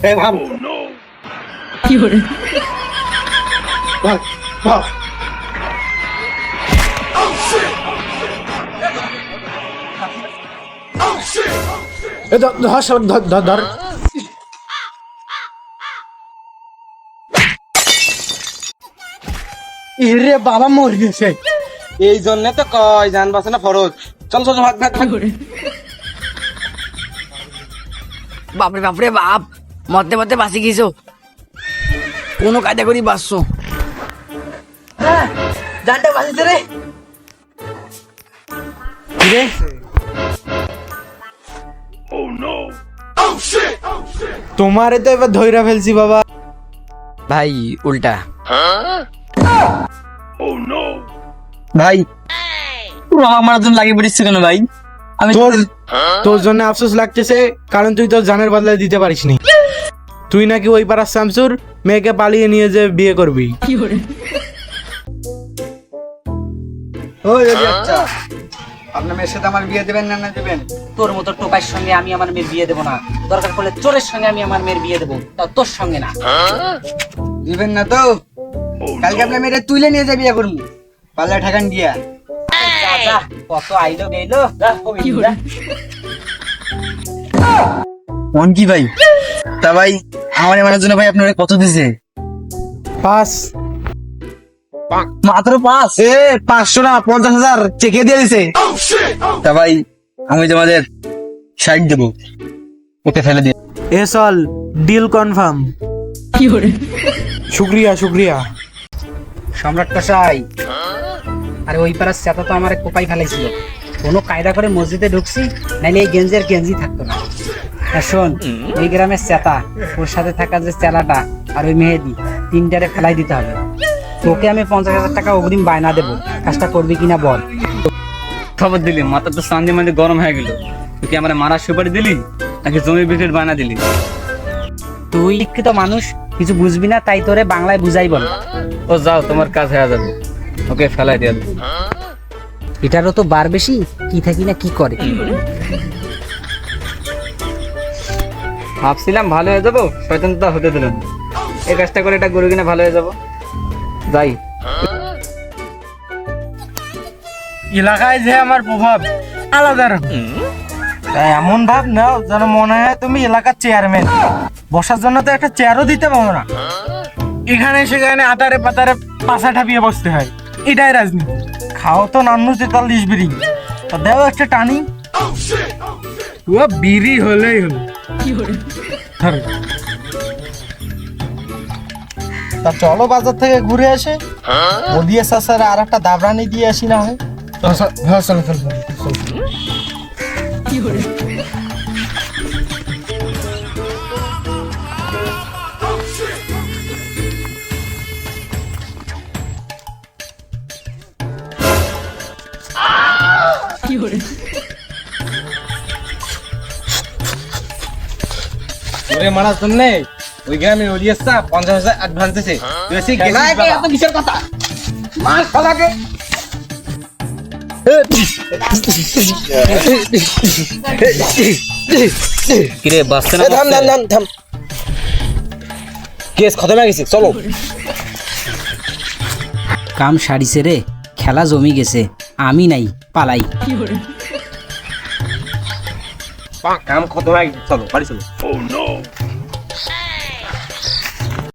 এই ভাব কি করে ভাগ ভাগ ধর ধর ধর ইরে বাবা মরে গেছে। এই জন্য তো কয় জান বাঁচানো ফরজ। চল চল ভাগ ভাগ কি করে বাপরে বাপরে বাপ মরতে মরতে বাঁচি গেছো কোনো কায়দা করি বাঁচছো জানটা বাঁচিছে রে কিরে তোমারে তো এবার ধইরা ফেলছি বাবা। ভাই উল্টা ভাই পুরো আমার জন্য লাগিয়ে পড়েছে কেন ভাই? আমি তোর তোর জন্য আফসোস লাগতেছে কারণ তুই তোর জানের বদলা দিতে পারিসনি। তুই নাকি ওই পাড়ার শামসুর মেয়েকে পালিয়ে নিয়ে যে বিয়ে করবি। কি করে ওই আচ্ছা আপনার মেয়ের সাথে আমার বিয়ে দেবেন না না দেবেন? তোর মতো টোকাইয়ের সঙ্গে আমি আমার মেয়ের বিয়ে দেবো না। দরকার পড়লে চোরের সঙ্গে আমি আমার মেয়ের বিয়ে দেবো, তা তোর সঙ্গে না। দিবেন না তো? কালকে আপনার মেয়েটা তুলে নিয়ে যা বিয়ে করবো পাল্লা ঠাকান দিয়া। যা, যা, কত আইলো গেলো যা, কবি কি যা। করে মন কি ভাই? তা ভাই আমার মানার জন্য ভাই আপনারা কত দিছে? পাস মাত্র 5? 500 না 50,000 চেকে দিয়ে দিছে। তা ভাই আমি তোমাদের 60 দেবো, ওকে ফেলে দিয়ে। এ চল ডিল কনফার্ম। কি করে শুক্রিয়া শুক্রিয়া। সম্রাট কসাই, আরে ওই পাড়ার চেতা তো আমার কোপাই ফেলাইছিল। কোনো কায়দা করে মসজিদে ঢুকছি, নাইলে এই গেঞ্জের গেঞ্জি থাকতো না। আর শোন, এই গ্রামের চেতা, ওর সাথে থাকা যে চেলাটা আর ওই মেহেদি, তিনটারে ফেলাই দিতে হবে। তোকে আমি 50,000 টাকা অগ্রিম বায়না দেবো, কাজটা করবি কিনা বল। খবর দিলি, মাথা তো সান্দি মান্দি গরম হয়ে গেল। তুই কি আমার মারার সুপারি দিলি নাকি জমি বিক্রির বায়না দিলি? তুই শিক্ষিত মানুষ, কিছু বুঝবি না, তাই তোরে বাংলায় বুঝাই বল। ও যাও, তোমার কাজ হয়ে যাবে, ওকে ফেলাই দিয়ে দাও। এটারও তো বার বেশি, কি থাকি না কি করে। ভাবছিলাম ভালো হয়ে যাবো, শয়তান তো হতে দিলাম। এই কাজটা করে এটা গরু কিনা ভালো হয়ে যাবো। যাই এলাকায় যে আমার প্রভাব আলাদা রকম। তাই এমন ভাব নাও যেন মনে হয় তুমি এলাকার চেয়ারম্যান। বসার জন্য তো একটা চেয়ারও দিতে পারো না, এখানে সেখানে আতারে পাতারে পাশা ঠাপিয়ে বসতে হয়। এটাই রাজনীতি। খাও তো 43 বিড়ি, তো দেও একটা টানি। ও বিড়ি হলেই হলো। কি করে ধরো। তা চলো বাজার থেকে ঘুরে আসে, ওদিয়ে সাসারে আর একটা দাবরানি দিয়ে আসি না হয়। হ্যাঁ চলো চলো চলো। কি করে কি করে ওরে মারার জন্য ওই গ্রামের ওলিয়াসটা 50,000 অ্যাডভান্স দিছে। তুই এসে গেছিস বাবা। এত কিসের কথা? মার খালাকে। কিরে বাঁচতে না? থাম থাম থাম থাম। কেস খতম হয়ে গেছে, চলো। কাম সারিছে রে, খেলা জমি গেছে, আমি নাই, পালাই। কি করে কাম খতম হয়ে গেছে, চলো বাড়ি চলো।